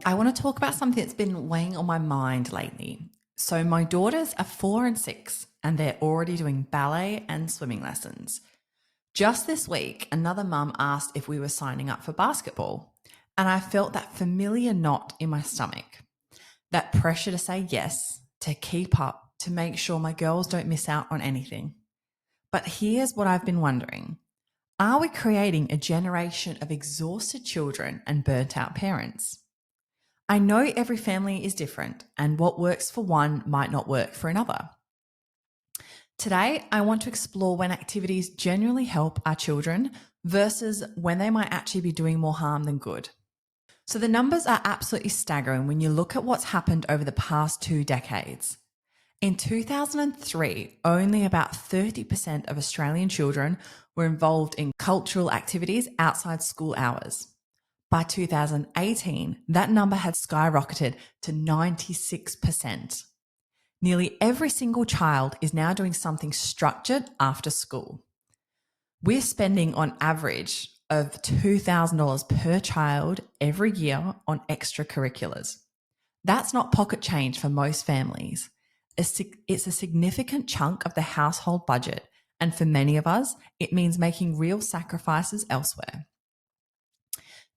I want to talk about something that's been weighing on my mind lately. So, my daughters are 4 and 6, and they're already doing ballet and swimming lessons. Just this week, another mum asked if we were signing up for basketball, and I felt that familiar knot in my stomach, that pressure to say yes, to keep up, to make sure my girls don't miss out on anything. But here's what I've been wondering. Are we creating a generation of exhausted children and burnt out parents? I know every family is different, and what works for one might not work for another. Today, I want to explore when activities genuinely help our children versus when they might actually be doing more harm than good. So, the numbers are absolutely staggering when you look at what's happened over the past 2 decades. In 2003, only about 30% of Australian children were involved in cultural activities outside school hours. By 2018, that number had skyrocketed to 96%. Nearly every single child is now doing something structured after school. We're spending on average of $2,000 per child every year on extracurriculars. That's not pocket change for most families. It's a significant chunk of the household budget, and for many of us, it means making real sacrifices elsewhere.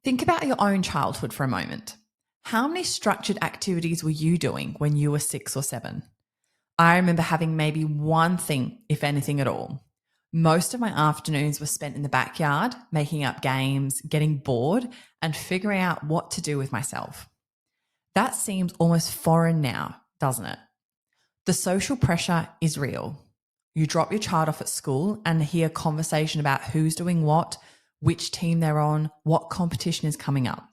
Think about your own childhood for a moment. How many structured activities were you doing when you were 6 or 7? I remember having maybe one thing, if anything at all. Most of my afternoons were spent in the backyard, making up games, getting bored, and figuring out what to do with myself. That seems almost foreign now, doesn't it? The social pressure is real. You drop your child off at school and hear conversation about who's doing what, which team they're on, what competition is coming up.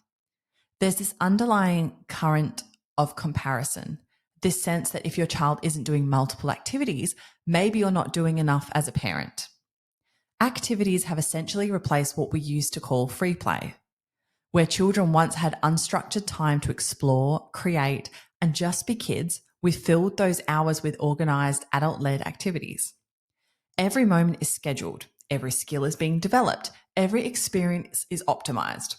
There's this underlying current of comparison, this sense that if your child isn't doing multiple activities, maybe you're not doing enough as a parent. Activities have essentially replaced what we used to call free play, where children once had unstructured time to explore, create, and just be kids. We filled those hours with organized adult-led activities. Every moment is scheduled, every skill is being developed, every experience is optimized.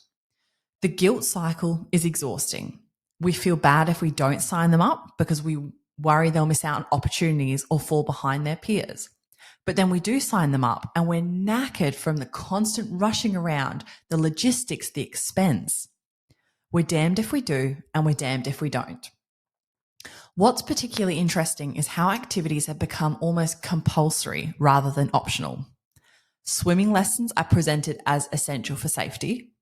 The guilt cycle is exhausting. We feel bad if we don't sign them up because we worry they'll miss out on opportunities or fall behind their peers. But then we do sign them up and we're knackered from the constant rushing around, the logistics, the expense. We're damned if we do and we're damned if we don't. What's particularly interesting is how activities have become almost compulsory rather than optional. Swimming lessons are presented as essential for safety.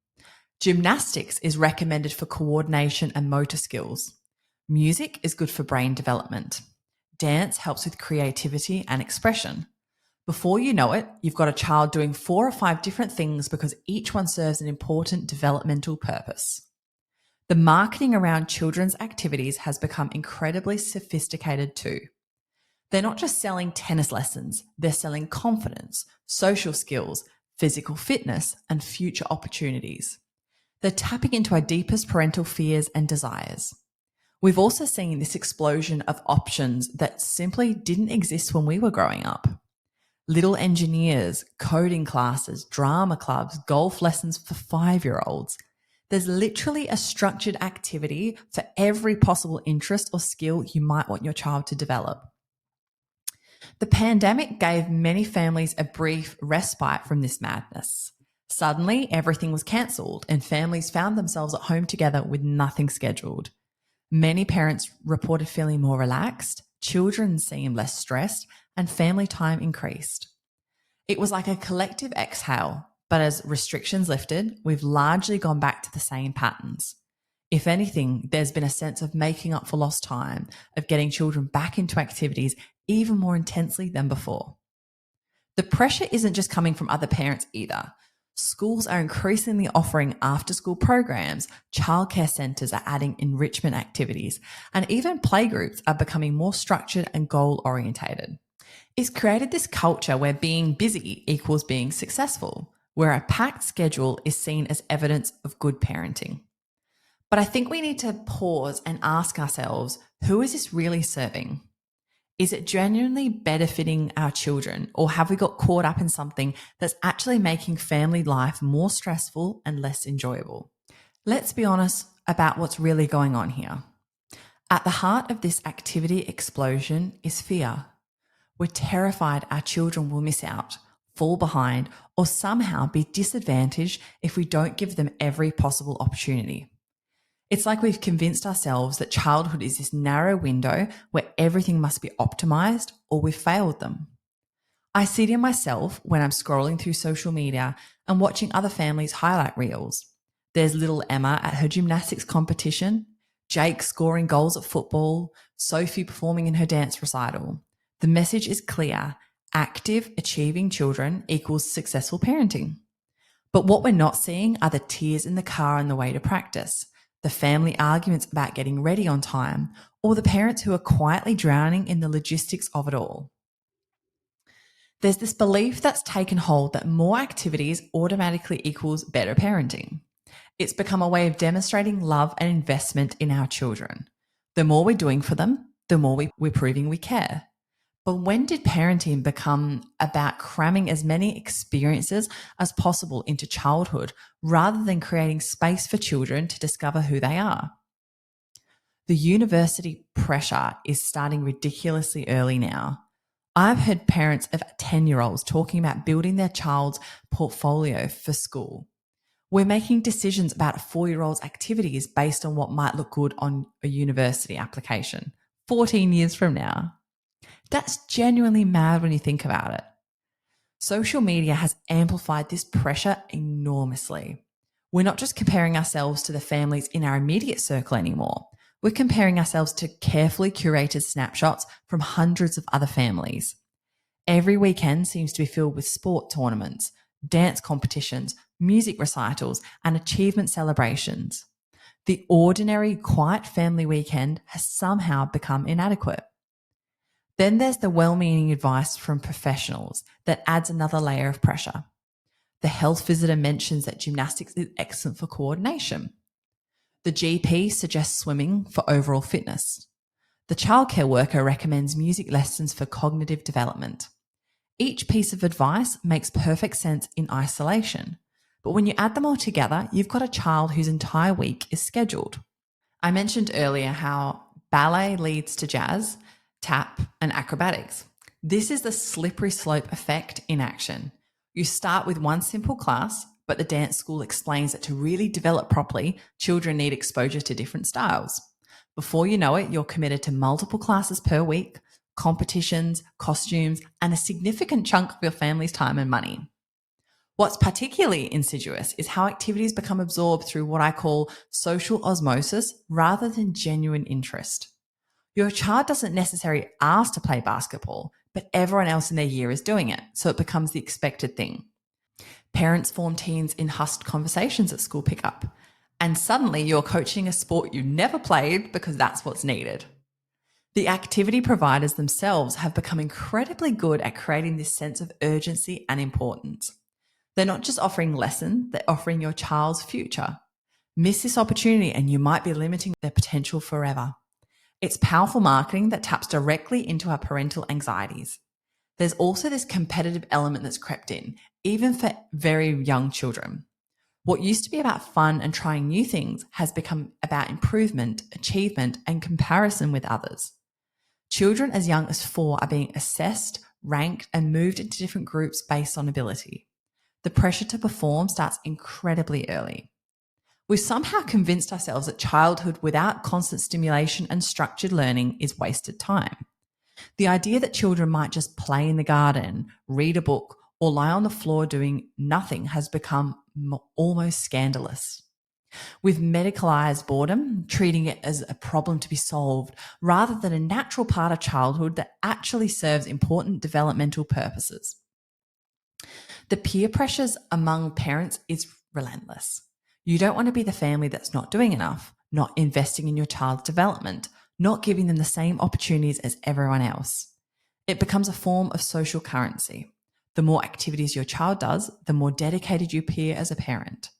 Gymnastics is recommended for coordination and motor skills. Music is good for brain development. Dance helps with creativity and expression. Before you know it, you've got a child doing 4 or 5 different things because each one serves an important developmental purpose. The marketing around children's activities has become incredibly sophisticated too. They're not just selling tennis lessons, they're selling confidence, social skills, physical fitness, and future opportunities. They're tapping into our deepest parental fears and desires. We've also seen this explosion of options that simply didn't exist when we were growing up. Little engineers, coding classes, drama clubs, golf lessons for 5-year-olds. There's literally a structured activity for every possible interest or skill you might want your child to develop. The pandemic gave many families a brief respite from this madness. Suddenly, everything was cancelled and families found themselves at home together with nothing scheduled. Many parents reported feeling more relaxed, children seemed less stressed, and family time increased. It was like a collective exhale, but as restrictions lifted, we've largely gone back to the same patterns. If anything, there's been a sense of making up for lost time, of getting children back into activities even more intensely than before. The pressure isn't just coming from other parents either. Schools are increasingly offering after-school programs, childcare centres are adding enrichment activities, and even playgroups are becoming more structured and goal-orientated. It's created this culture where being busy equals being successful, where a packed schedule is seen as evidence of good parenting. But I think we need to pause and ask ourselves, who is this really serving? Is it genuinely benefiting our children, or have we got caught up in something that's actually making family life more stressful and less enjoyable? Let's be honest, about what's really going on here. At the heart of this activity explosion is fear. We're terrified our children will miss out, fall behind, or somehow be disadvantaged if we don't give them every possible opportunity. It's like we've convinced ourselves that childhood is this narrow window where everything must be optimized or we've failed them. I see it in myself when I'm scrolling through social media and watching other families' highlight reels. There's little Emma at her gymnastics competition, Jake scoring goals at football, Sophie performing in her dance recital. The message is clear: active, achieving children equals successful parenting. But what we're not seeing are the tears in the car on the way to practice, the family arguments about getting ready on time, or the parents who are quietly drowning in the logistics of it all. There's this belief that's taken hold that more activities automatically equals better parenting. It's become a way of demonstrating love and investment in our children. The more we're doing for them, the more we're proving we care. But when did parenting become about cramming as many experiences as possible into childhood rather than creating space for children to discover who they are? The university pressure is starting ridiculously early now. I've heard parents of 10-year-olds talking about building their child's portfolio for school. We're making decisions about a 4-year-old's activities based on what might look good on a university application 14 years from now. That's genuinely mad when you think about it. Social media has amplified this pressure enormously. We're not just comparing ourselves to the families in our immediate circle anymore. We're comparing ourselves to carefully curated snapshots from hundreds of other families. Every weekend seems to be filled with sport tournaments, dance competitions, music recitals, and achievement celebrations. The ordinary, quiet family weekend has somehow become inadequate. Then there's the well-meaning advice from professionals that adds another layer of pressure. The health visitor mentions that gymnastics is excellent for coordination. The GP suggests swimming for overall fitness. The childcare worker recommends music lessons for cognitive development. Each piece of advice makes perfect sense in isolation, but when you add them all together, you've got a child whose entire week is scheduled. I mentioned earlier how ballet leads to jazz, tap, and acrobatics. This is the slippery slope effect in action. You start with one simple class, but the dance school explains that to really develop properly, children need exposure to different styles. Before you know it, you're committed to multiple classes per week, competitions, costumes, and a significant chunk of your family's time and money. What's particularly insidious is how activities become absorbed through what I call social osmosis rather than genuine interest. Your child doesn't necessarily ask to play basketball, but everyone else in their year is doing it, so it becomes the expected thing. Parents form teams in hushed conversations at school pickup, and suddenly you're coaching a sport you never played because that's what's needed. The activity providers themselves have become incredibly good at creating this sense of urgency and importance. They're not just offering lessons, they're offering your child's future. Miss this opportunity and you might be limiting their potential forever. It's powerful marketing that taps directly into our parental anxieties. There's also this competitive element that's crept in, even for very young children. What used to be about fun and trying new things has become about improvement, achievement, and comparison with others. Children as young as 4 are being assessed, ranked, and moved into different groups based on ability. The pressure to perform starts incredibly early. We've somehow convinced ourselves that childhood without constant stimulation and structured learning is wasted time. The idea that children might just play in the garden, read a book, or lie on the floor doing nothing has become almost scandalous. We've medicalized boredom, treating it as a problem to be solved rather than a natural part of childhood that actually serves important developmental purposes. The peer pressures among parents is relentless. You don't want to be the family that's not doing enough, not investing in your child's development, not giving them the same opportunities as everyone else. It becomes a form of social currency. The more activities your child does, the more dedicated you appear as a parent.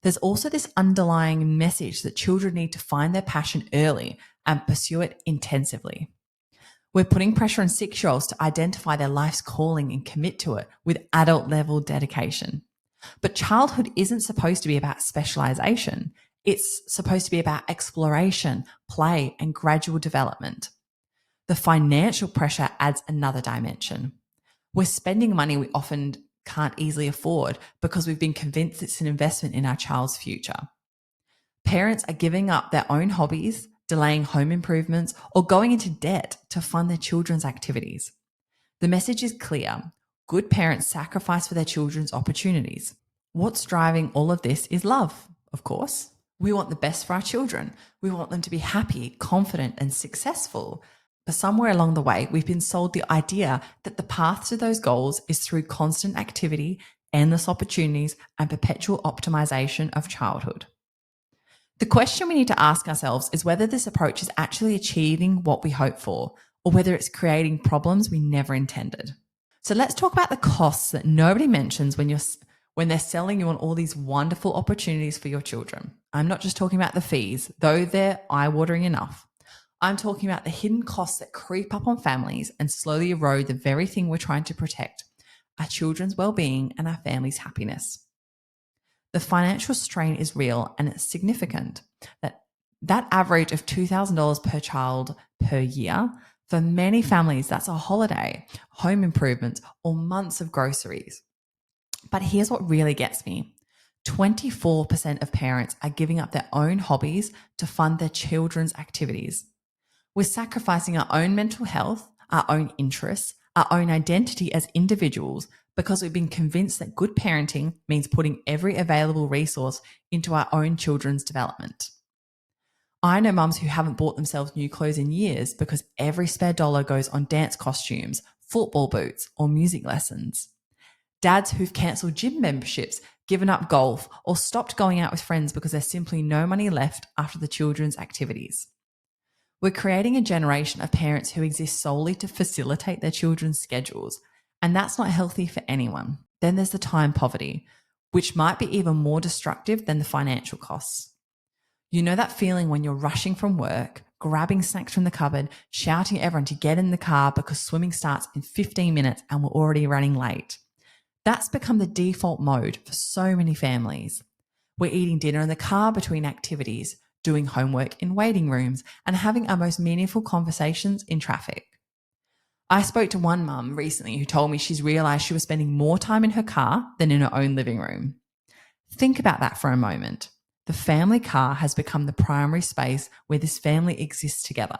There's also this underlying message that children need to find their passion early and pursue it intensively. We're putting pressure on 6-year-olds to identify their life's calling and commit to it with adult level dedication. But childhood isn't supposed to be about specialization. It's supposed to be about exploration, play, and gradual development. The financial pressure adds another dimension. We're spending money we often can't easily afford because we've been convinced it's an investment in our child's future. Parents are giving up their own hobbies, delaying home improvements, or going into debt to fund their children's activities. The message is clear. Good parents sacrifice for their children's opportunities. What's driving all of this is love, of course. We want the best for our children. We want them to be happy, confident, and successful. But somewhere along the way, we've been sold the idea that the path to those goals is through constant activity, endless opportunities, and perpetual optimization of childhood. The question we need to ask ourselves is whether this approach is actually achieving what we hope for, or whether it's creating problems we never intended. So let's talk about the costs that nobody mentions when they're selling you on all these wonderful opportunities for your children. I'm not just talking about the fees, though they're eye-watering enough. I'm talking about the hidden costs that creep up on families and slowly erode the very thing we're trying to protect, our children's well-being and our family's happiness. The financial strain is real and it's significant. That average of $2,000 per child per year, for many families, that's a holiday, home improvements, or months of groceries. But here's what really gets me. 24% of parents are giving up their own hobbies to fund their children's activities. We're sacrificing our own mental health, our own interests, our own identity as individuals because we've been convinced that good parenting means putting every available resource into our own children's development. I know mums who haven't bought themselves new clothes in years because every spare dollar goes on dance costumes, football boots, or music lessons. Dads who've cancelled gym memberships, given up golf, or stopped going out with friends because there's simply no money left after the children's activities. We're creating a generation of parents who exist solely to facilitate their children's schedules, and that's not healthy for anyone. Then there's the time poverty, which might be even more destructive than the financial costs. You know that feeling when you're rushing from work, grabbing snacks from the cupboard, shouting at everyone to get in the car because swimming starts in 15 minutes and we're already running late. That's become the default mode for so many families. We're eating dinner in the car between activities, doing homework in waiting rooms, and having our most meaningful conversations in traffic. I spoke to one mum recently who told me she's realised she was spending more time in her car than in her own living room. Think about that for a moment. The family car has become the primary space where this family exists together.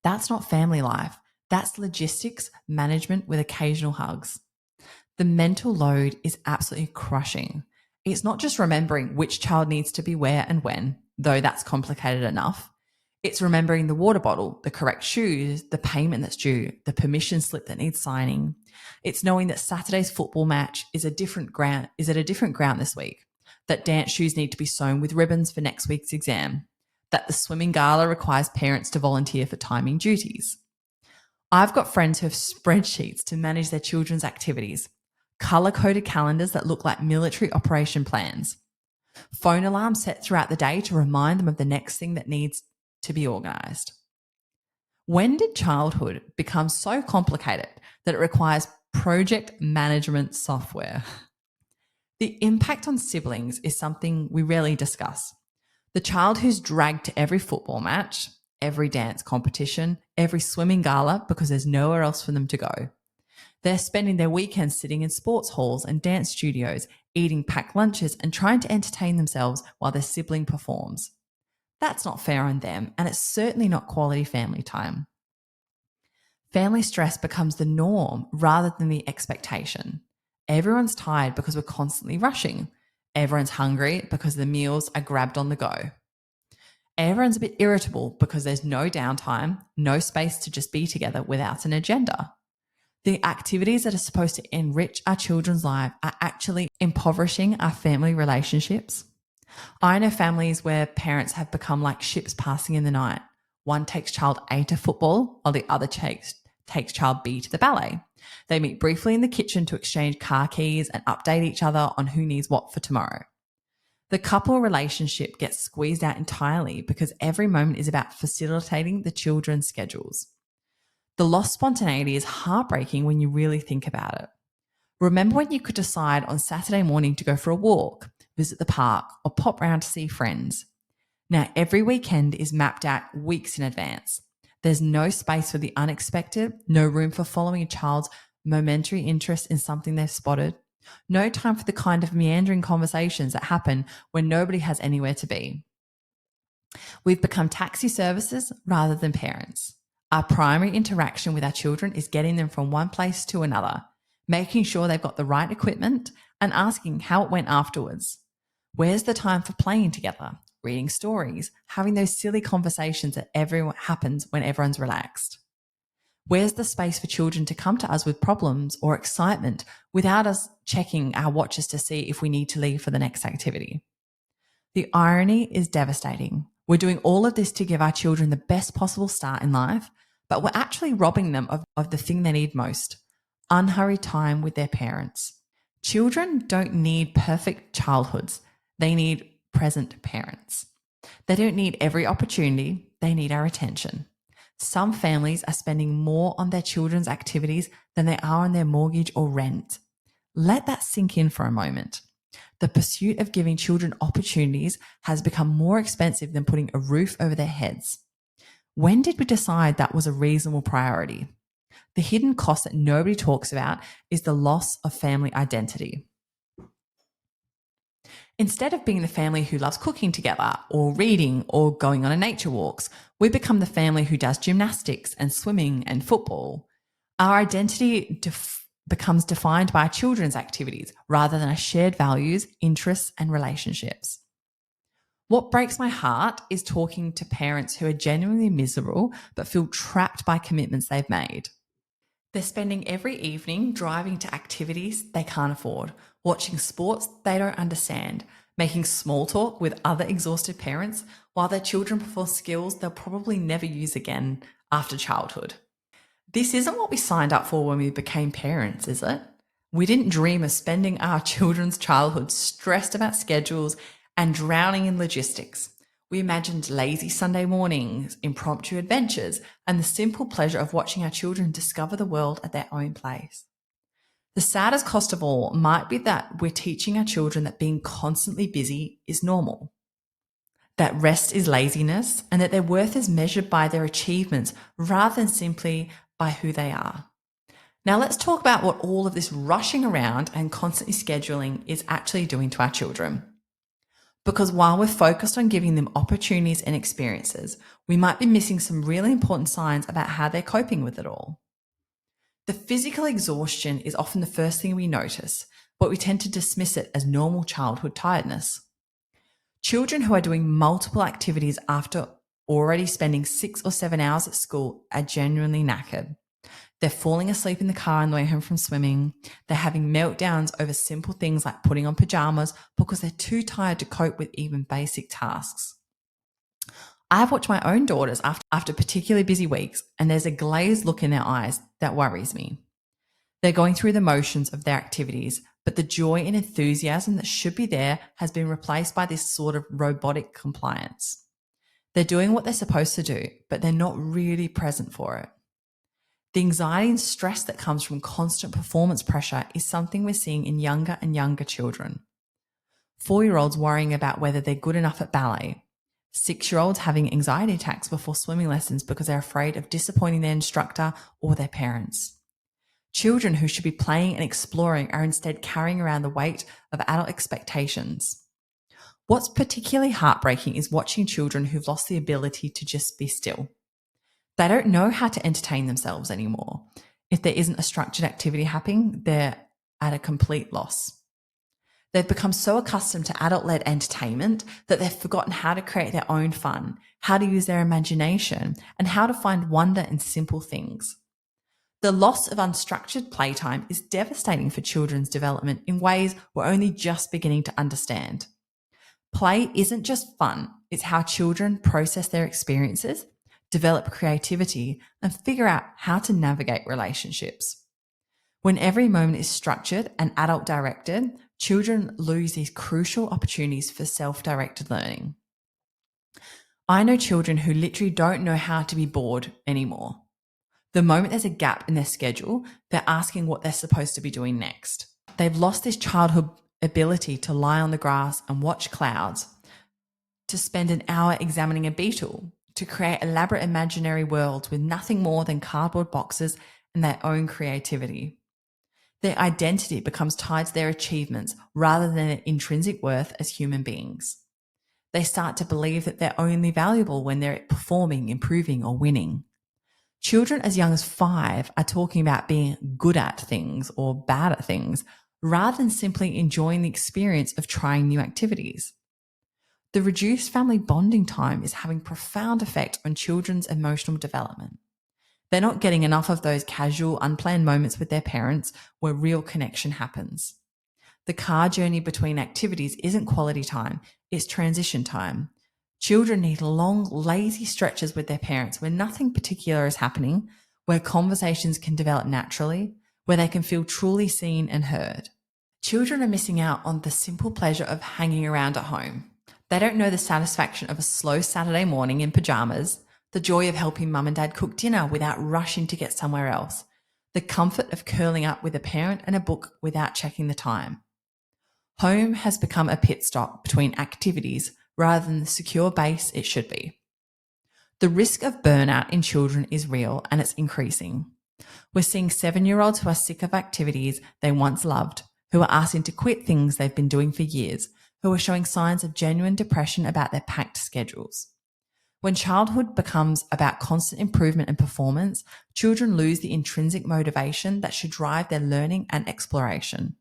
That's not family life. That's logistics management with occasional hugs. The mental load is absolutely crushing. It's not just remembering which child needs to be where and when, though that's complicated enough. It's remembering the water bottle, the correct shoes, the payment that's due, the permission slip that needs signing. It's knowing that Saturday's football match is at a different ground this week, that dance shoes need to be sewn with ribbons for next week's exam, that the swimming gala requires parents to volunteer for timing duties. I've got friends who have spreadsheets to manage their children's activities, color-coded calendars that look like military operation plans, phone alarms set throughout the day to remind them of the next thing that needs to be organised. When did childhood become so complicated that it requires project management software? The impact on siblings is something we rarely discuss. The child who's dragged to every football match, every dance competition, every swimming gala because there's nowhere else for them to go. They're spending their weekends sitting in sports halls and dance studios, eating packed lunches and trying to entertain themselves while their sibling performs. That's not fair on them, and it's certainly not quality family time. Family stress becomes the norm rather than the expectation. Everyone's tired because we're constantly rushing. Everyone's hungry because the meals are grabbed on the go. Everyone's a bit irritable because there's no downtime, no space to just be together without an agenda. The activities that are supposed to enrich our children's life are actually impoverishing our family relationships. I know families where parents have become like ships passing in the night. One takes child A to football while the other takes child B to the ballet. They meet briefly in the kitchen to exchange car keys and update each other on who needs what for tomorrow. The couple relationship gets squeezed out entirely because every moment is about facilitating the children's schedules. The lost spontaneity is heartbreaking when you really think about it. Remember when you could decide on Saturday morning to go for a walk, visit the park, or pop round to see friends. Now, every weekend is mapped out weeks in advance. There's no space for the unexpected, no room for following a child's momentary interest in something they've spotted, no time for the kind of meandering conversations that happen when nobody has anywhere to be. We've become taxi services rather than parents. Our primary interaction with our children is getting them from one place to another, making sure they've got the right equipment, and asking how it went afterwards. Where's the time for playing together, reading stories, having those silly conversations that everyone happens when everyone's relaxed? Where's the space for children to come to us with problems or excitement without us checking our watches to see if we need to leave for the next activity? The irony is devastating. We're doing all of this to give our children the best possible start in life, but we're actually robbing them of the thing they need most: unhurried time with their parents. Children don't need perfect childhoods. They need present parents. They don't need every opportunity. They need our attention. Some families are spending more on their children's activities than they are on their mortgage or rent. Let that sink in for a moment. The pursuit of giving children opportunities has become more expensive than putting a roof over their heads. When did we decide that was a reasonable priority? The hidden cost that nobody talks about is the loss of family identity. Instead of being the family who loves cooking together or reading or going on nature walks, we become the family who does gymnastics and swimming and football. Our identity becomes defined by our children's activities rather than our shared values, interests, and relationships. What breaks my heart is talking to parents who are genuinely miserable but feel trapped by commitments they've made. They're spending every evening driving to activities they can't afford, watching sports they don't understand, making small talk with other exhausted parents while their children perform skills they'll probably never use again after childhood. This isn't what we signed up for when we became parents, is it? We didn't dream of spending our children's childhood stressed about schedules and drowning in logistics. We imagined lazy Sunday mornings, impromptu adventures, and the simple pleasure of watching our children discover the world at their own pace. The saddest cost of all might be that we're teaching our children that being constantly busy is normal, that rest is laziness, and that their worth is measured by their achievements rather than simply by who they are. Now let's talk about what all of this rushing around and constantly scheduling is actually doing to our children. Because while we're focused on giving them opportunities and experiences, we might be missing some really important signs about how they're coping with it all. The physical exhaustion is often the first thing we notice, but we tend to dismiss it as normal childhood tiredness. Children who are doing multiple activities after already spending 6 or 7 hours at school are genuinely knackered. They're falling asleep in the car on the way home from swimming. They're having meltdowns over simple things like putting on pajamas because they're too tired to cope with even basic tasks. I've watched my own daughters after particularly busy weeks, and there's a glazed look in their eyes that worries me. They're going through the motions of their activities, but the joy and enthusiasm that should be there has been replaced by this sort of robotic compliance. They're doing what they're supposed to do, but they're not really present for it. The anxiety and stress that comes from constant performance pressure is something we're seeing in younger and younger children. 4-year-olds worrying about whether they're good enough at ballet. 6-year-olds having anxiety attacks before swimming lessons because they're afraid of disappointing their instructor or their parents. Children who should be playing and exploring are instead carrying around the weight of adult expectations. What's particularly heartbreaking is watching children who've lost the ability to just be still. They don't know how to entertain themselves anymore. If there isn't a structured activity happening, they're at a complete loss. They've become so accustomed to adult-led entertainment that they've forgotten how to create their own fun, how to use their imagination, and how to find wonder in simple things. The loss of unstructured playtime is devastating for children's development in ways we're only just beginning to understand. Play isn't just fun, it's how children process their experiences, develop creativity, and figure out how to navigate relationships. When every moment is structured and adult-directed, children lose these crucial opportunities for self-directed learning. I know children who literally don't know how to be bored anymore. The moment there's a gap in their schedule, they're asking what they're supposed to be doing next. They've lost this childhood ability to lie on the grass and watch clouds, to spend an hour examining a beetle, to create elaborate imaginary worlds with nothing more than cardboard boxes and their own creativity. Their identity becomes tied to their achievements rather than their intrinsic worth as human beings. They start to believe that they're only valuable when they're performing, improving, or winning. Children as young as 5 are talking about being good at things or bad at things rather than simply enjoying the experience of trying new activities. The reduced family bonding time is having profound effect on children's emotional development. They're not getting enough of those casual, unplanned moments with their parents where real connection happens. The car journey between activities isn't quality time, it's transition time. Children need long, lazy stretches with their parents where nothing particular is happening, where conversations can develop naturally, where they can feel truly seen and heard. Children are missing out on the simple pleasure of hanging around at home. They don't know the satisfaction of a slow Saturday morning in pajamas, the joy of helping mum and dad cook dinner without rushing to get somewhere else, the comfort of curling up with a parent and a book without checking the time. Home has become a pit stop between activities rather than the secure base it should be. The risk of burnout in children is real and it's increasing. We're seeing 7-year-olds who are sick of activities they once loved, who are asking to quit things they've been doing for years, who are showing signs of genuine depression about their packed schedules. When childhood becomes about constant improvement and performance, children lose the intrinsic motivation that should drive their learning and exploration.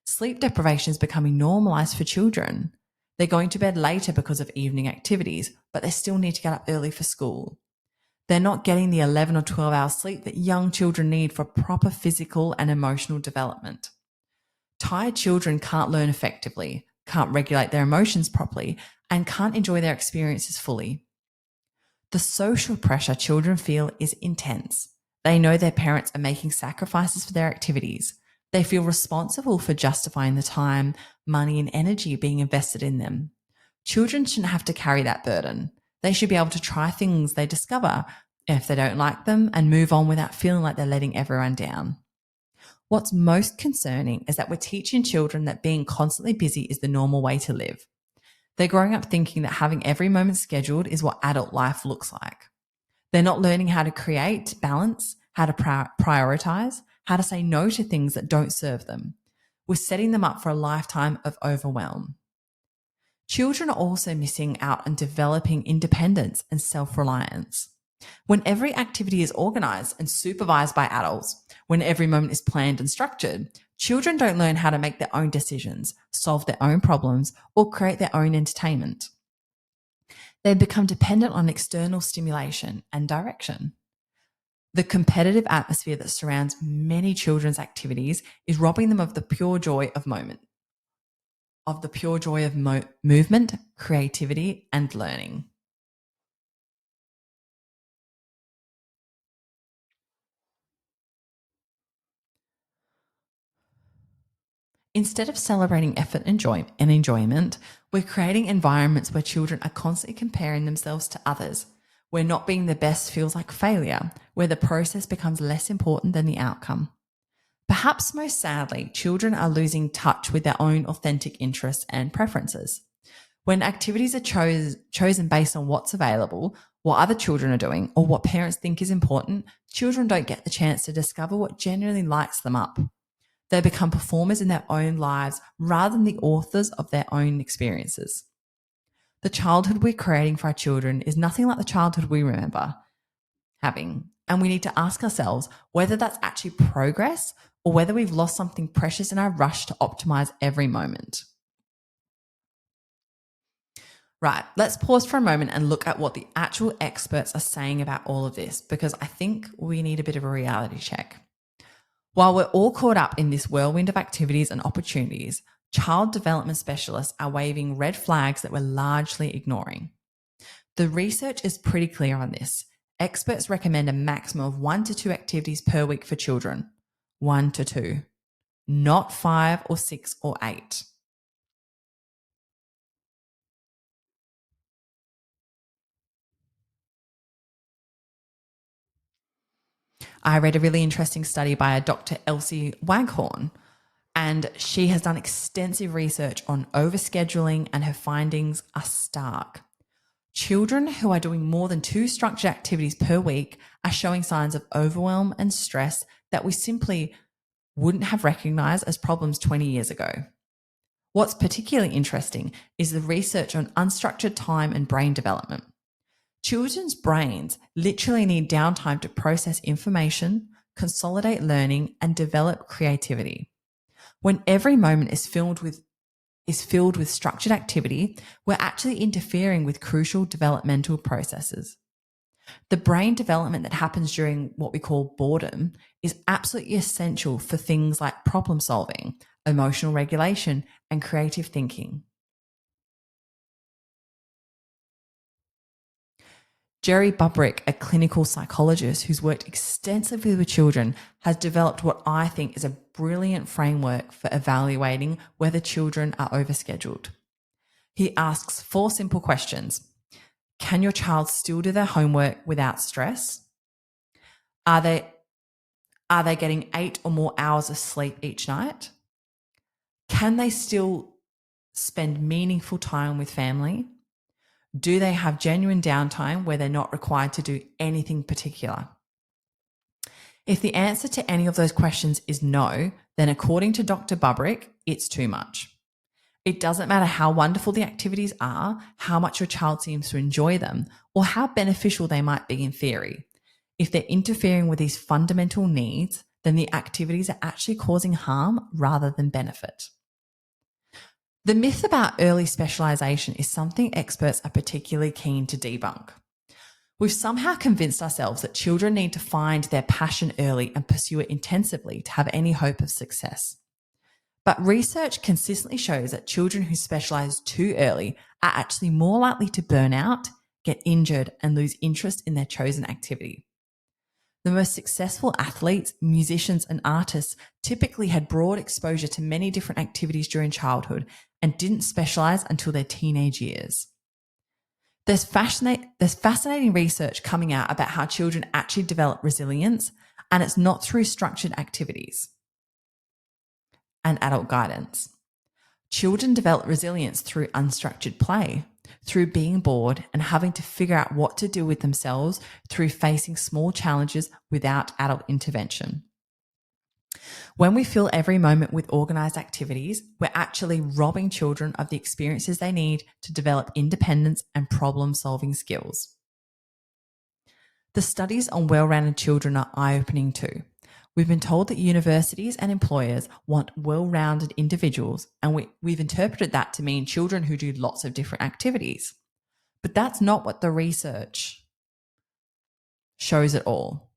Sleep deprivation is becoming normalized for children. They're going to bed later because of evening activities, but they still need to get up early for school. They're not getting the 11 or 12 hours sleep that young children need for proper physical and emotional development. Tired children can't learn effectively, can't regulate their emotions properly, and can't enjoy their experiences fully. The social pressure children feel is intense. They know their parents are making sacrifices for their activities. They feel responsible for justifying the time, money, and energy being invested in them. Children shouldn't have to carry that burden. They should be able to try things they discover if they don't like them and move on without feeling like they're letting everyone down. What's most concerning is that we're teaching children that being constantly busy is the normal way to live. They're growing up thinking that having every moment scheduled is what adult life looks like. They're not learning how to create balance, how to prioritize, how to say no to things that don't serve them. We're setting them up for a lifetime of overwhelm. Children are also missing out on developing independence and self-reliance. When every activity is organized and supervised by adults, when every moment is planned and structured, children don't learn how to make their own decisions, solve their own problems, or create their own entertainment. They become dependent on external stimulation and direction. The competitive atmosphere that surrounds many children's activities is robbing them of the pure joy of movement, creativity, and learning. Instead of celebrating effort and enjoyment, we're creating environments where children are constantly comparing themselves to others, where not being the best feels like failure, where the process becomes less important than the outcome. Perhaps most sadly, children are losing touch with their own authentic interests and preferences. When activities are chosen based on what's available, what other children are doing, or what parents think is important, children don't get the chance to discover what genuinely lights them up. They become performers in their own lives rather than the authors of their own experiences. The childhood we're creating for our children is nothing like the childhood we remember having. And we need to ask ourselves whether that's actually progress or whether we've lost something precious in our rush to optimize every moment. Right, let's pause for a moment and look at what the actual experts are saying about all of this, because I think we need a bit of a reality check. While we're all caught up in this whirlwind of activities and opportunities, child development specialists are waving red flags that we're largely ignoring. The research is pretty clear on this. Experts recommend a maximum of 1 to 2 activities per week for children. 1 to 2, not 5 or 6 or 8. I read a really interesting study by a Dr. Elsie Waghorn, And she has done extensive research on overscheduling, and her findings are stark. Children who are doing more than 2 structured activities per week are showing signs of overwhelm and stress that we simply wouldn't have recognized as problems 20 years ago. What's particularly interesting is the research on unstructured time and brain development. Children's brains literally need downtime to process information, consolidate learning, and develop creativity. When every moment is filled with structured activity, we're actually interfering with crucial developmental processes. The brain development that happens during what we call boredom is absolutely essential for things like problem solving, emotional regulation, and creative thinking. Jerry Bubrick, a clinical psychologist who's worked extensively with children, has developed what I think is a brilliant framework for evaluating whether children are overscheduled. He asks 4 simple questions. Can your child still do their homework without stress? Are they getting 8 or more hours of sleep each night? Can they still spend meaningful time with family? Do they have genuine downtime where they're not required to do anything particular? If the answer to any of those questions is no, then according to Dr. Bubrick, it's too much. It doesn't matter how wonderful the activities are, how much your child seems to enjoy them, or how beneficial they might be in theory. If they're interfering with these fundamental needs, then the activities are actually causing harm rather than benefit. The myth about early specialization is something experts are particularly keen to debunk. We've somehow convinced ourselves that children need to find their passion early and pursue it intensively to have any hope of success. But research consistently shows that children who specialize too early are actually more likely to burn out, get injured, and lose interest in their chosen activity. The most successful athletes, musicians, and artists typically had broad exposure to many different activities during childhood and didn't specialize until their teenage years. There's fascinating research coming out about how children actually develop resilience, and it's not through structured activities and adult guidance. Children develop resilience through unstructured play, through being bored and having to figure out what to do with themselves, through facing small challenges without adult intervention. When we fill every moment with organized activities, we're actually robbing children of the experiences they need to develop independence and problem-solving skills. The studies on well-rounded children are eye-opening too. We've been told that universities and employers want well-rounded individuals, and we've interpreted that to mean children who do lots of different activities. But that's not what the research shows at all.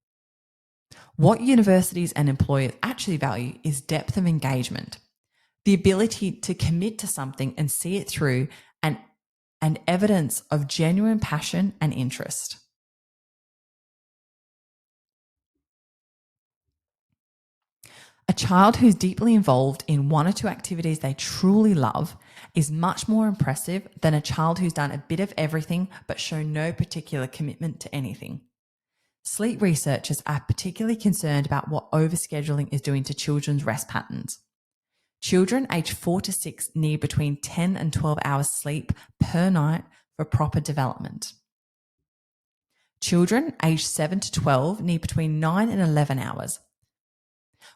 What universities and employers actually value is depth of engagement, the ability to commit to something and see it through, and evidence of genuine passion and interest. A child who's deeply involved in 1 or 2 activities they truly love is much more impressive than a child who's done a bit of everything but shown no particular commitment to anything. Sleep researchers are particularly concerned about what overscheduling is doing to children's rest patterns. Children aged 4 to 6 need between 10 and 12 hours sleep per night for proper development. Children aged 7 to 12 need between 9 and 11 hours.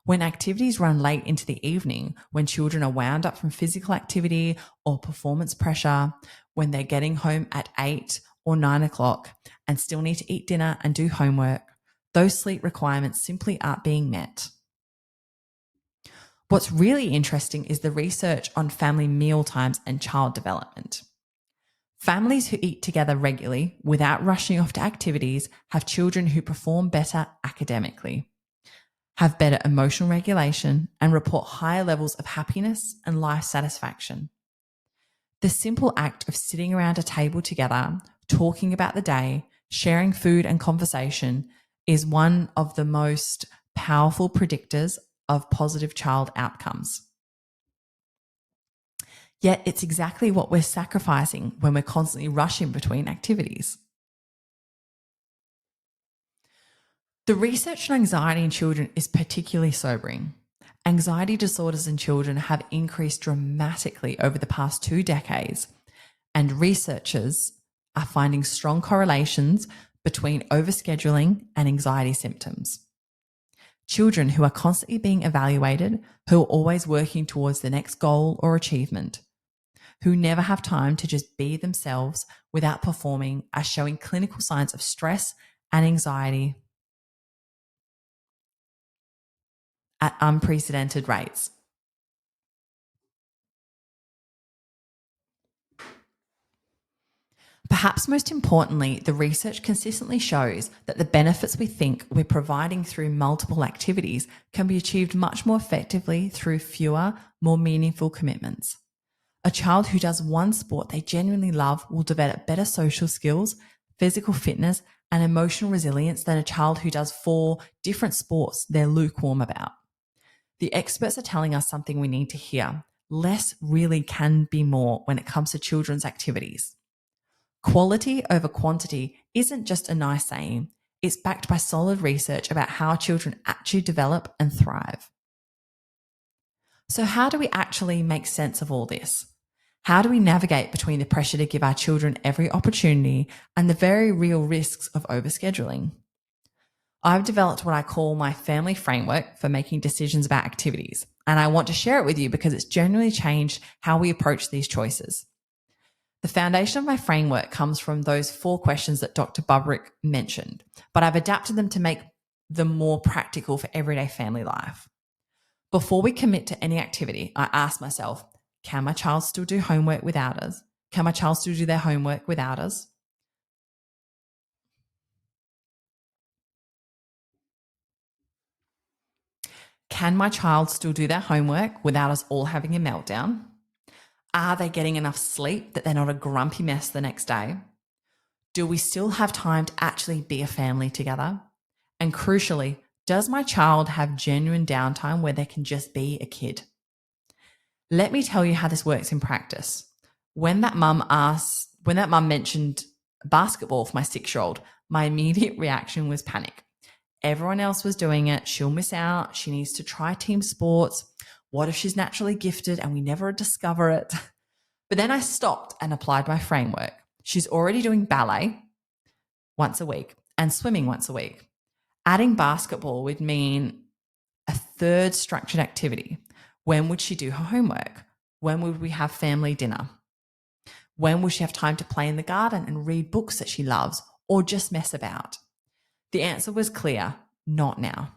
When activities run late into the evening, when children are wound up from physical activity or performance pressure, when they're getting home at 8 or 9 o'clock and still need to eat dinner and do homework, those sleep requirements simply aren't being met. What's really interesting is the research on family meal times and child development. Families who eat together regularly without rushing off to activities have children who perform better academically, have better emotional regulation, and report higher levels of happiness and life satisfaction. The simple act of sitting around a table together, talking about the day, sharing food and conversation is one of the most powerful predictors of positive child outcomes. Yet it's exactly what we're sacrificing when we're constantly rushing between activities. The research on anxiety in children is particularly sobering. Anxiety disorders in children have increased dramatically over the past 2 decades, and researchers are finding strong correlations between overscheduling and anxiety symptoms. Children who are constantly being evaluated, who are always working towards the next goal or achievement, who never have time to just be themselves without performing, are showing clinical signs of stress and anxiety at unprecedented rates. Perhaps most importantly, the research consistently shows that the benefits we think we're providing through multiple activities can be achieved much more effectively through fewer, more meaningful commitments. A child who does one sport they genuinely love will develop better social skills, physical fitness, and emotional resilience than a child who does 4 different sports they're lukewarm about. The experts are telling us something we need to hear. Less really can be more when it comes to children's activities. Quality over quantity isn't just a nice saying. It's backed by solid research about how children actually develop and thrive. So how do we actually make sense of all this? How do we navigate between the pressure to give our children every opportunity and the very real risks of overscheduling? I've developed what I call my family framework for making decisions about activities, and I want to share it with you because it's genuinely changed how we approach these choices. The foundation of my framework comes from those 4 questions that Dr. Bubrick mentioned, but I've adapted them to make them more practical for everyday family life. Before we commit to any activity, I ask myself, can my child still do homework without us? Can my child still do their homework without us? Can my child still do their homework without us all having a meltdown? Are they getting enough sleep that they're not a grumpy mess the next day? Do we still have time to actually be a family together? And crucially, does my child have genuine downtime where they can just be a kid? Let me tell you how this works in practice. When that mum mentioned basketball for my 6-year-old, my immediate reaction was panic. Everyone else was doing it. She'll miss out. She needs to try team sports. What if she's naturally gifted and we never discover it? But then I stopped and applied my framework. She's already doing ballet once a week and swimming once a week. Adding basketball would mean a third structured activity. When would she do her homework? When would we have family dinner? When will she have time to play in the garden and read books that she loves or just mess about? The answer was clear, not now.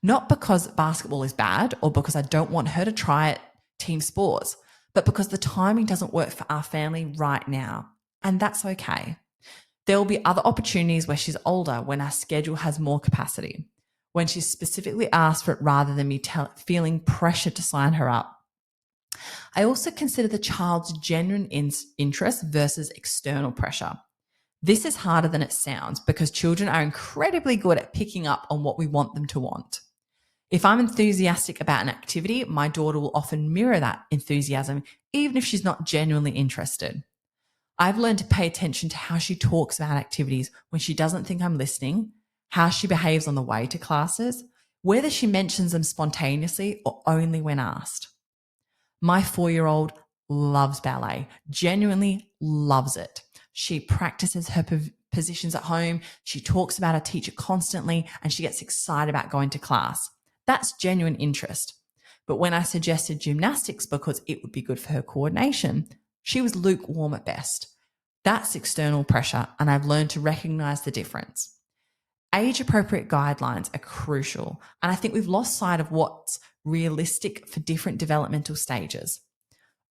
Not because basketball is bad or because I don't want her to try it team sports, but because the timing doesn't work for our family right now. And that's okay. There will be other opportunities where she's older, when our schedule has more capacity, when she's specifically asked for it rather than me feeling pressure to sign her up. I also consider the child's genuine interest versus external pressure. This is harder than it sounds because children are incredibly good at picking up on what we want them to want. If I'm enthusiastic about an activity, my daughter will often mirror that enthusiasm, even if she's not genuinely interested. I've learned to pay attention to how she talks about activities when she doesn't think I'm listening, how she behaves on the way to classes, whether she mentions them spontaneously or only when asked. My 4-year-old loves ballet, genuinely loves it. She practices her positions at home. She talks about her teacher constantly, and she gets excited about going to class. That's genuine interest. But when I suggested gymnastics because it would be good for her coordination, she was lukewarm at best. That's external pressure, and I've learned to recognize the difference. Age-appropriate guidelines are crucial, and I think we've lost sight of what's realistic for different developmental stages.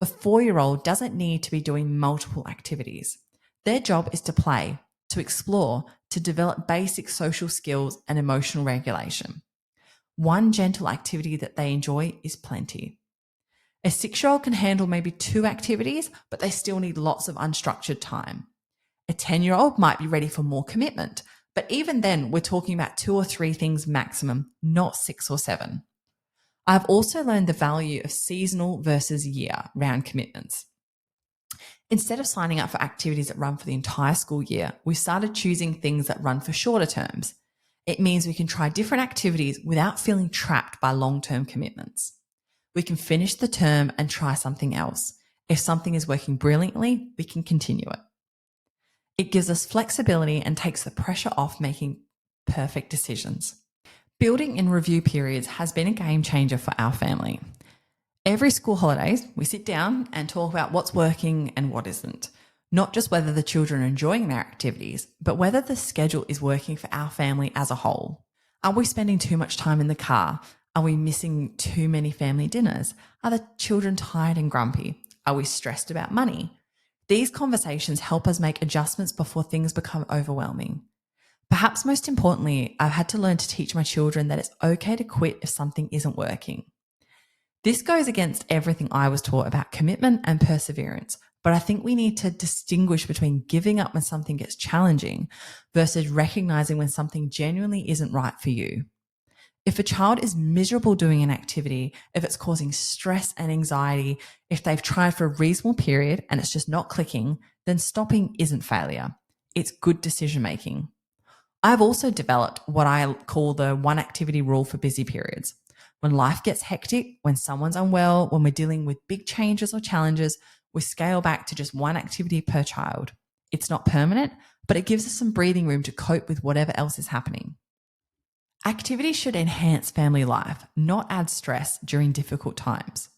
A 4-year-old doesn't need to be doing multiple activities. Their job is to play, to explore, to develop basic social skills and emotional regulation. One gentle activity that they enjoy is plenty. A 6-year-old can handle maybe 2 activities, but they still need lots of unstructured time. A 10-year-old might be ready for more commitment, but even then, we're talking about 2 or 3 things maximum, not 6 or 7. I've also learned the value of seasonal versus year-round commitments. Instead of signing up for activities that run for the entire school year, we started choosing things that run for shorter terms. It means we can try different activities without feeling trapped by long-term commitments. We can finish the term and try something else. If something is working brilliantly, we can continue it. It gives us flexibility and takes the pressure off making perfect decisions. Building in review periods has been a game changer for our family. Every school holidays, we sit down and talk about what's working and what isn't. Not just whether the children are enjoying their activities, but whether the schedule is working for our family as a whole. Are we spending too much time in the car? Are we missing too many family dinners? Are the children tired and grumpy? Are we stressed about money? These conversations help us make adjustments before things become overwhelming. Perhaps most importantly, I've had to learn to teach my children that it's okay to quit if something isn't working. This goes against everything I was taught about commitment and perseverance, but I think we need to distinguish between giving up when something gets challenging versus recognizing when something genuinely isn't right for you. If a child is miserable doing an activity, if it's causing stress and anxiety, if they've tried for a reasonable period and it's just not clicking, then stopping isn't failure. It's good decision making. I've also developed what I call the one activity rule for busy periods. When life gets hectic, when someone's unwell, when we're dealing with big changes or challenges, we scale back to just one activity per child. It's not permanent, but it gives us some breathing room to cope with whatever else is happening. Activities should enhance family life, not add stress during difficult times.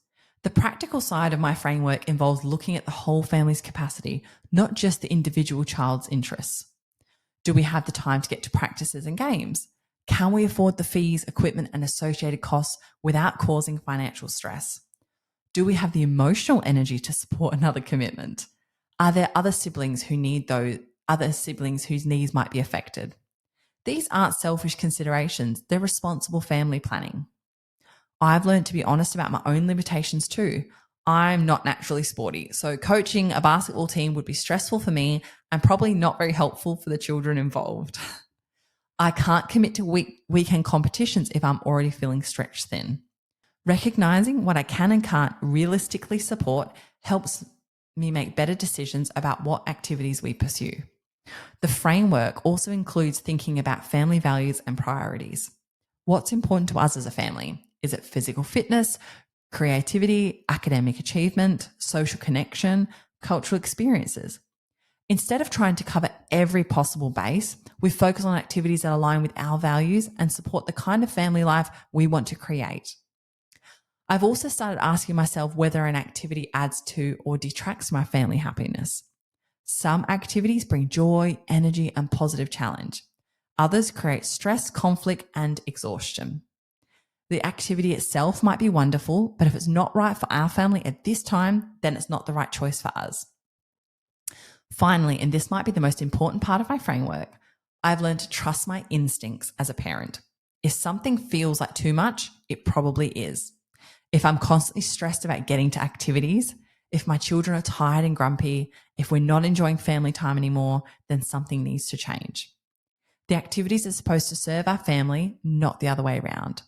The practical side of my framework involves looking at the whole family's capacity, not just the individual child's interests. Do we have the time to get to practices and games? Can we afford the fees, equipment, and associated costs without causing financial stress? Do we have the emotional energy to support another commitment? Are there other siblings who need those other siblings whose needs might be affected? These aren't selfish considerations, they're responsible family planning. I've learned to be honest about my own limitations too. I'm not naturally sporty, so coaching a basketball team would be stressful for me and probably not very helpful for the children involved. I can't commit to weekend competitions if I'm already feeling stretched thin. Recognizing what I can and can't realistically support helps me make better decisions about what activities we pursue. The framework also includes thinking about family values and priorities. What's important to us as a family? Is it physical fitness, creativity, academic achievement, social connection, cultural experiences? Instead of trying to cover every possible base, we focus on activities that align with our values and support the kind of family life we want to create. I've also started asking myself whether an activity adds to or detracts my family happiness. Some activities bring joy, energy, and positive challenge. Others create stress, conflict, and exhaustion. The activity itself might be wonderful, but if it's not right for our family at this time, then it's not the right choice for us. Finally, and this might be the most important part of my framework, I've learned to trust my instincts as a parent. If something feels like too much, it probably is. If I'm constantly stressed about getting to activities, if my children are tired and grumpy, if we're not enjoying family time anymore, then something needs to change. The activities are supposed to serve our family, not the other way around.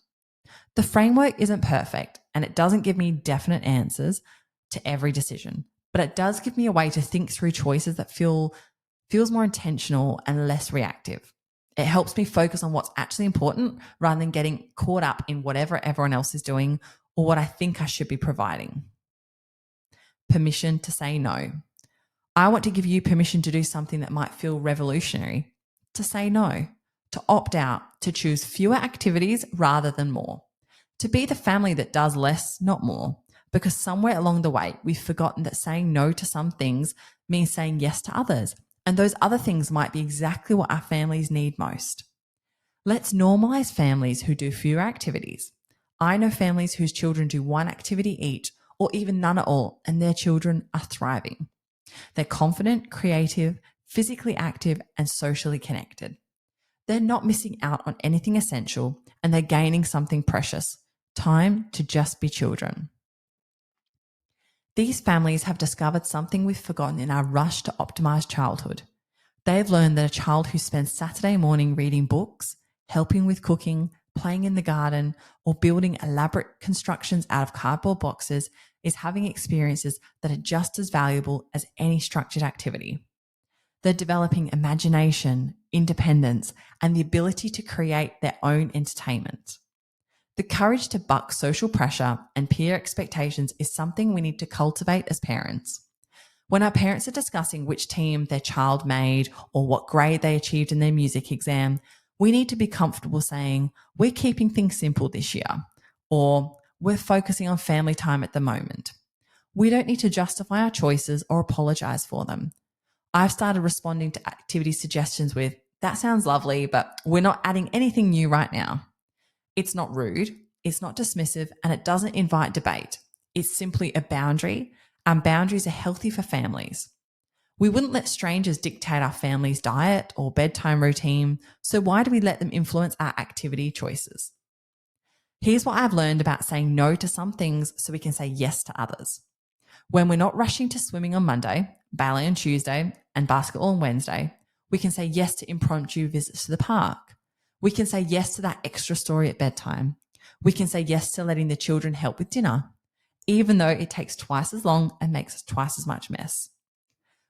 The framework isn't perfect and it doesn't give me definite answers to every decision, but it does give me a way to think through choices that feels more intentional and less reactive. It helps me focus on what's actually important rather than getting caught up in whatever everyone else is doing or what I think I should be providing. Permission to say no. I want to give you permission to do something that might feel revolutionary, to say no, to opt out, to choose fewer activities rather than more, to be the family that does less, not more, because somewhere along the way, we've forgotten that saying no to some things means saying yes to others, and those other things might be exactly what our families need most. Let's normalize families who do fewer activities. I know families whose children do one activity each or even none at all, and their children are thriving. They're confident, creative, physically active, and socially connected. They're not missing out on anything essential, and they're gaining something precious, time to just be children. These families have discovered something we've forgotten in our rush to optimize childhood. They've learned that a child who spends Saturday morning reading books, helping with cooking, playing in the garden, or building elaborate constructions out of cardboard boxes is having experiences that are just as valuable as any structured activity. They're developing imagination, independence, and the ability to create their own entertainment. The courage to buck social pressure and peer expectations is something we need to cultivate as parents. When our parents are discussing which team their child made or what grade they achieved in their music exam, we need to be comfortable saying, we're keeping things simple this year, or we're focusing on family time at the moment. We don't need to justify our choices or apologize for them. I've started responding to activity suggestions with, that sounds lovely, but we're not adding anything new right now. It's not rude, it's not dismissive, and it doesn't invite debate. It's simply a boundary, and boundaries are healthy for families. We wouldn't let strangers dictate our family's diet or bedtime routine, so why do we let them influence our activity choices? Here's what I've learned about saying no to some things so we can say yes to others. When we're not rushing to swimming on Monday, ballet on Tuesday, and basketball on Wednesday, we can say yes to impromptu visits to the park. We can say yes to that extra story at bedtime. We can say yes to letting the children help with dinner, even though it takes twice as long and makes twice as much mess.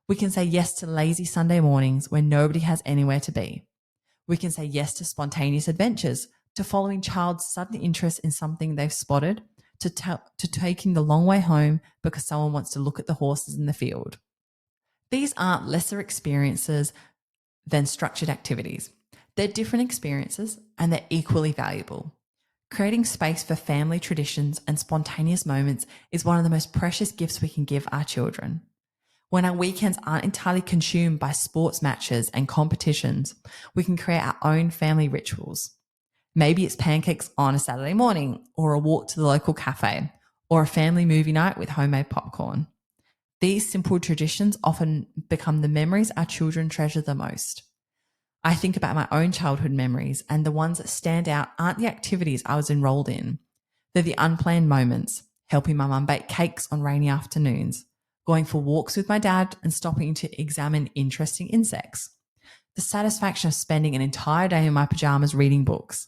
We can say yes to lazy Sunday mornings when nobody has anywhere to be. We can say yes to spontaneous adventures, to following child's sudden interest in something they've spotted, to taking the long way home because someone wants to look at the horses in the field. These aren't lesser experiences than structured activities. They're different experiences and they're equally valuable. Creating space for family traditions and spontaneous moments is one of the most precious gifts we can give our children. When our weekends aren't entirely consumed by sports matches and competitions, we can create our own family rituals. Maybe it's pancakes on a Saturday morning, or a walk to the local cafe, or a family movie night with homemade popcorn. These simple traditions often become the memories our children treasure the most. I think about my own childhood memories, and the ones that stand out aren't the activities I was enrolled in. They're the unplanned moments, helping my mum bake cakes on rainy afternoons, going for walks with my dad and stopping to examine interesting insects, the satisfaction of spending an entire day in my pajamas reading books.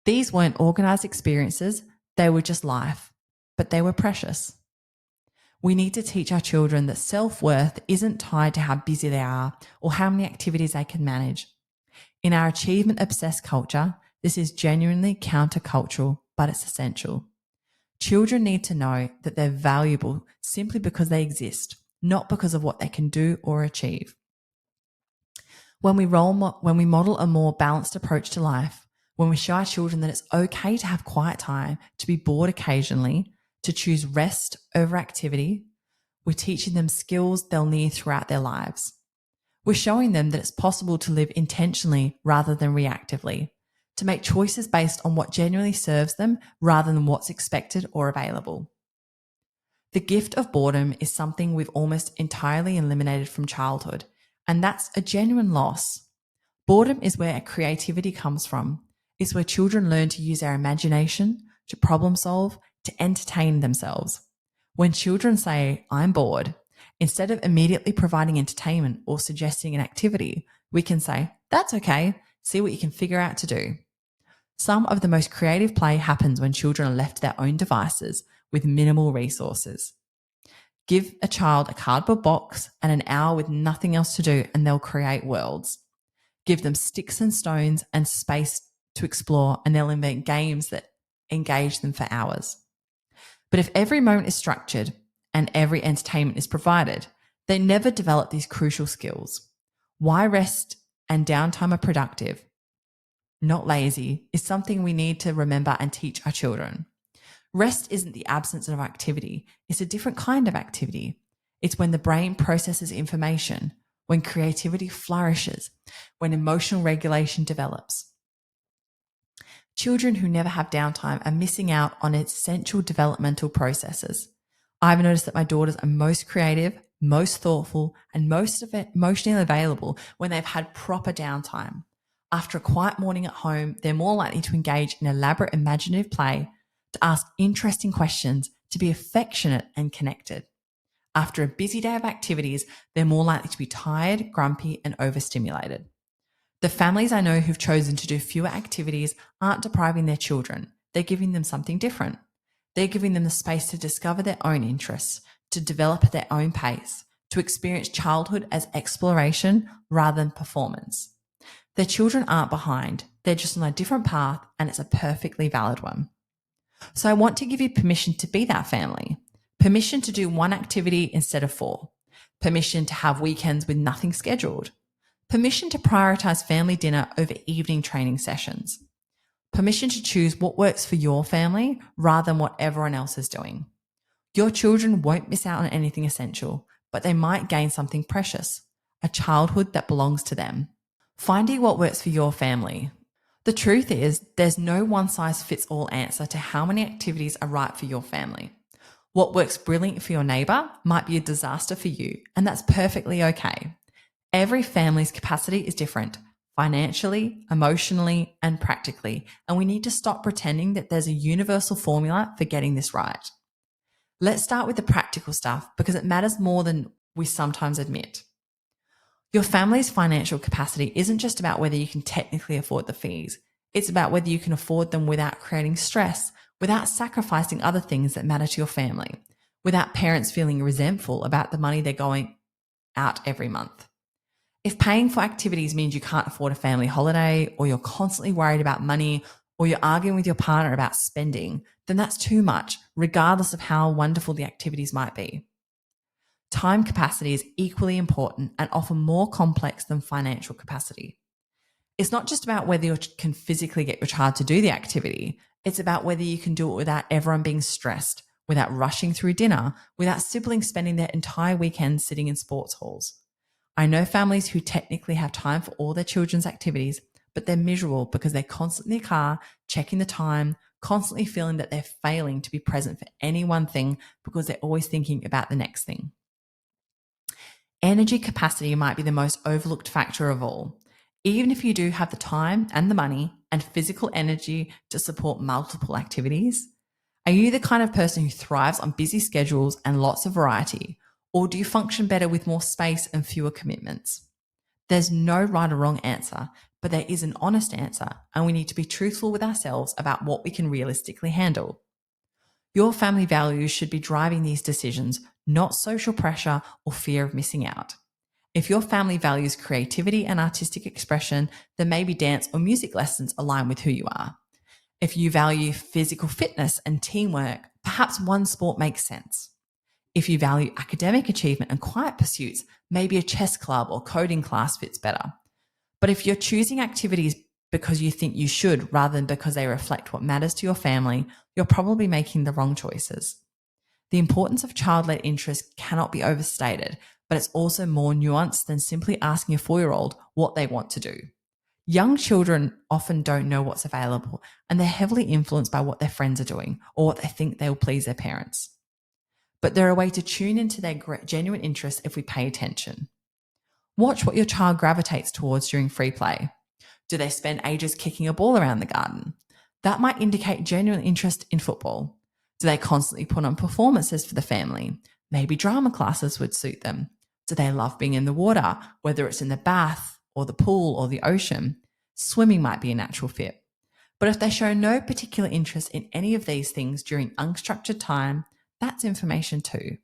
These weren't organized experiences, they were just life, but they were precious. We need to teach our children that self-worth isn't tied to how busy they are or how many activities they can manage. In our achievement-obsessed culture, this is genuinely countercultural, but it's essential. Children need to know that they're valuable simply because they exist, not because of what they can do or achieve. When we model a more balanced approach to life, when we show our children that it's okay to have quiet time, to be bored occasionally, to choose rest over activity, we're teaching them skills they'll need throughout their lives. We're showing them that it's possible to live intentionally rather than reactively, to make choices based on what genuinely serves them rather than what's expected or available. The gift of boredom is something we've almost entirely eliminated from childhood, and that's a genuine loss. Boredom is where creativity comes from. It's where children learn to use their imagination, to problem solve, to entertain themselves. When children say, I'm bored, instead of immediately providing entertainment or suggesting an activity, we can say, that's okay, see what you can figure out to do. Some of the most creative play happens when children are left to their own devices with minimal resources. Give a child a cardboard box and an hour with nothing else to do, and they'll create worlds. Give them sticks and stones and space to explore, and they'll invent games that engage them for hours. But if every moment is structured and every entertainment is provided, they never develop these crucial skills. Why rest and downtime are productive, not lazy, is something we need to remember and teach our children. Rest isn't the absence of activity. It's a different kind of activity. It's when the brain processes information, when creativity flourishes, when emotional regulation develops. Children who never have downtime are missing out on essential developmental processes. I've noticed that my daughters are most creative, most thoughtful, and most emotionally available when they've had proper downtime. After a quiet morning at home, they're more likely to engage in elaborate imaginative play, to ask interesting questions, to be affectionate and connected. After a busy day of activities, they're more likely to be tired, grumpy, and overstimulated. The families I know who've chosen to do fewer activities aren't depriving their children. They're giving them something different. They're giving them the space to discover their own interests, to develop at their own pace, to experience childhood as exploration rather than performance. Their children aren't behind, they're just on a different path, and it's a perfectly valid one. So I want to give you permission to be that family, permission to do one activity instead of four, permission to have weekends with nothing scheduled, permission to prioritize family dinner over evening training sessions, permission to choose what works for your family rather than what everyone else is doing. Your children won't miss out on anything essential, but they might gain something precious, a childhood that belongs to them. Finding what works for your family. The truth is, there's no one-size-fits-all answer to how many activities are right for your family. What works brilliant for your neighbour might be a disaster for you, and that's perfectly okay. Every family's capacity is different, financially, emotionally, and practically, and we need to stop pretending that there's a universal formula for getting this right. Let's start with the practical stuff because it matters more than we sometimes admit. Your family's financial capacity isn't just about whether you can technically afford the fees. It's about whether you can afford them without creating stress, without sacrificing other things that matter to your family, without parents feeling resentful about the money they're going out every month. If paying for activities means you can't afford a family holiday, or you're constantly worried about money, or you're arguing with your partner about spending, then that's too much, regardless of how wonderful the activities might be. Time capacity is equally important and often more complex than financial capacity. It's not just about whether you can physically get your child to do the activity. It's about whether you can do it without everyone being stressed, without rushing through dinner, without siblings spending their entire weekend sitting in sports halls. I know families who technically have time for all their children's activities, but they're miserable because they're constantly in the car, checking the time, constantly feeling that they're failing to be present for any one thing because they're always thinking about the next thing. Energy capacity might be the most overlooked factor of all. Even if you do have the time and the money and physical energy to support multiple activities, are you the kind of person who thrives on busy schedules and lots of variety, or do you function better with more space and fewer commitments? There's no right or wrong answer, but there is an honest answer, and we need to be truthful with ourselves about what we can realistically handle. Your family values should be driving these decisions, not social pressure or fear of missing out. If your family values creativity and artistic expression, then maybe dance or music lessons align with who you are. If you value physical fitness and teamwork, perhaps one sport makes sense. If you value academic achievement and quiet pursuits, maybe a chess club or coding class fits better. But if you're choosing activities because you think you should rather than because they reflect what matters to your family, you're probably making the wrong choices. The importance of child-led interest cannot be overstated, but it's also more nuanced than simply asking a 4-year-old what they want to do. Young children often don't know what's available, and they're heavily influenced by what their friends are doing or what they think they will please their parents. But they're a way to tune into their genuine interests if we pay attention. Watch what your child gravitates towards during free play. Do they spend ages kicking a ball around the garden? That might indicate genuine interest in football. Do they constantly put on performances for the family? Maybe drama classes would suit them. Do they love being in the water, whether it's in the bath or the pool or the ocean? Swimming might be a natural fit. But if they show no particular interest in any of these things during unstructured time, that's information too.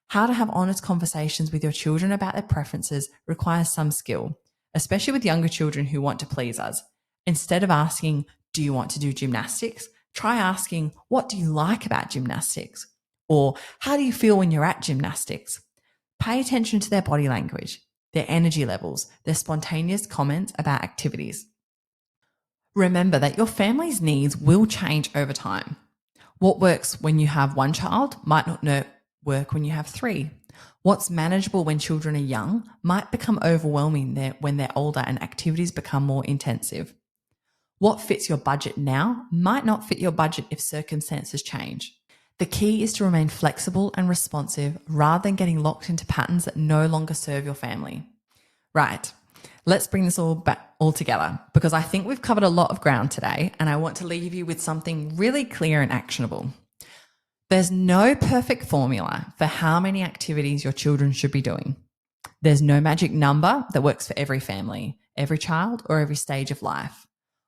How to have honest conversations with your children about their preferences requires some skill, especially with younger children who want to please us. Instead of asking, do you want to do gymnastics? Try asking, what do you like about gymnastics? Or how do you feel when you're at gymnastics? Pay attention to their body language, their energy levels, their spontaneous comments about activities. Remember that your family's needs will change over time. What works when you have one child might not work when you have 3. What's manageable when children are young might become overwhelming when they're older and activities become more intensive. What fits your budget now might not fit your budget if circumstances change. The key is to remain flexible and responsive rather than getting locked into patterns that no longer serve your family. Right, let's bring this all together because I think we've covered a lot of ground today and I want to leave you with something really clear and actionable. There's no perfect formula for how many activities your children should be doing. There's no magic number that works for every family, every child, or every stage of life.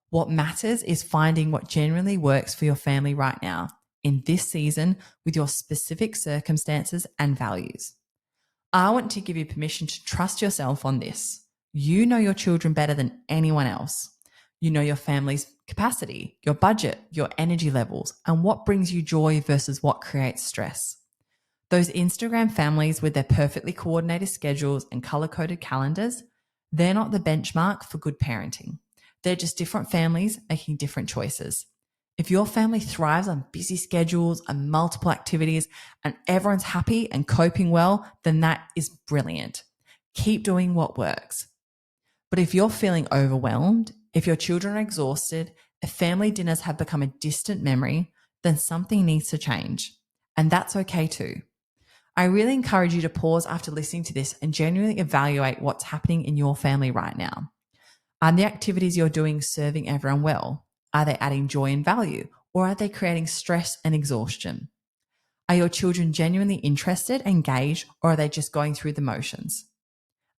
What matters is finding what genuinely works for your family right now, in this season, with your specific circumstances and values. I want to give you permission to trust yourself on this. You know your children better than anyone else. You know your family's capacity, your budget, your energy levels, and what brings you joy versus what creates stress. Those Instagram families with their perfectly coordinated schedules and color-coded calendars, they're not the benchmark for good parenting. They're just different families making different choices. If your family thrives on busy schedules and multiple activities and everyone's happy and coping well, then that is brilliant. Keep doing what works. But if you're feeling overwhelmed, if your children are exhausted, if family dinners have become a distant memory, then something needs to change. And that's okay too. I really encourage you to pause after listening to this and genuinely evaluate what's happening in your family right now. Are the activities you're doing serving everyone well? Are they adding joy and value? Or are they creating stress and exhaustion? Are your children genuinely interested, engaged, or are they just going through the motions?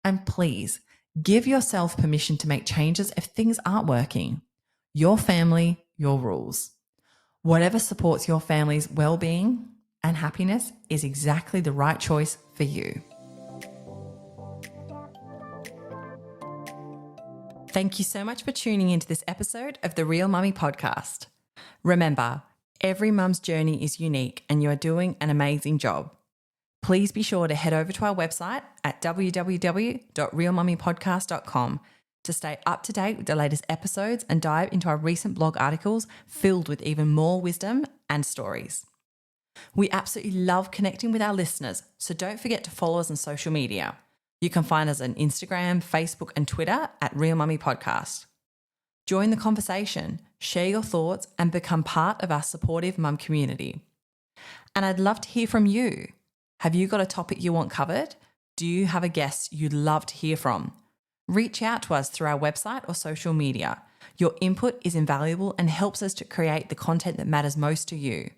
And please, give yourself permission to make changes if things aren't working. Your family, your rules. Whatever supports your family's well-being and happiness is exactly the right choice for you. Thank you so much for tuning into this episode of the Real Mummy podcast. Remember, every mum's journey is unique and you are doing an amazing job. Please be sure to head over to our website at www.realmummypodcast.com to stay up to date with the latest episodes and dive into our recent blog articles filled with even more wisdom and stories. We absolutely love connecting with our listeners, so don't forget to follow us on social media. You can find us on Instagram, Facebook, and Twitter at Real Mummy Podcast. Join the conversation, share your thoughts, and become part of our supportive mum community. And I'd love to hear from you. Have you got a topic you want covered? Do you have a guest you'd love to hear from? Reach out to us through our website or social media. Your input is invaluable and helps us to create the content that matters most to you.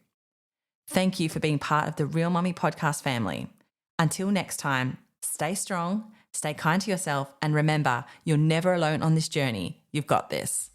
Thank you for being part of the Real Mummy podcast family. Until next time, stay strong, stay kind to yourself, and remember, you're never alone on this journey. You've got this.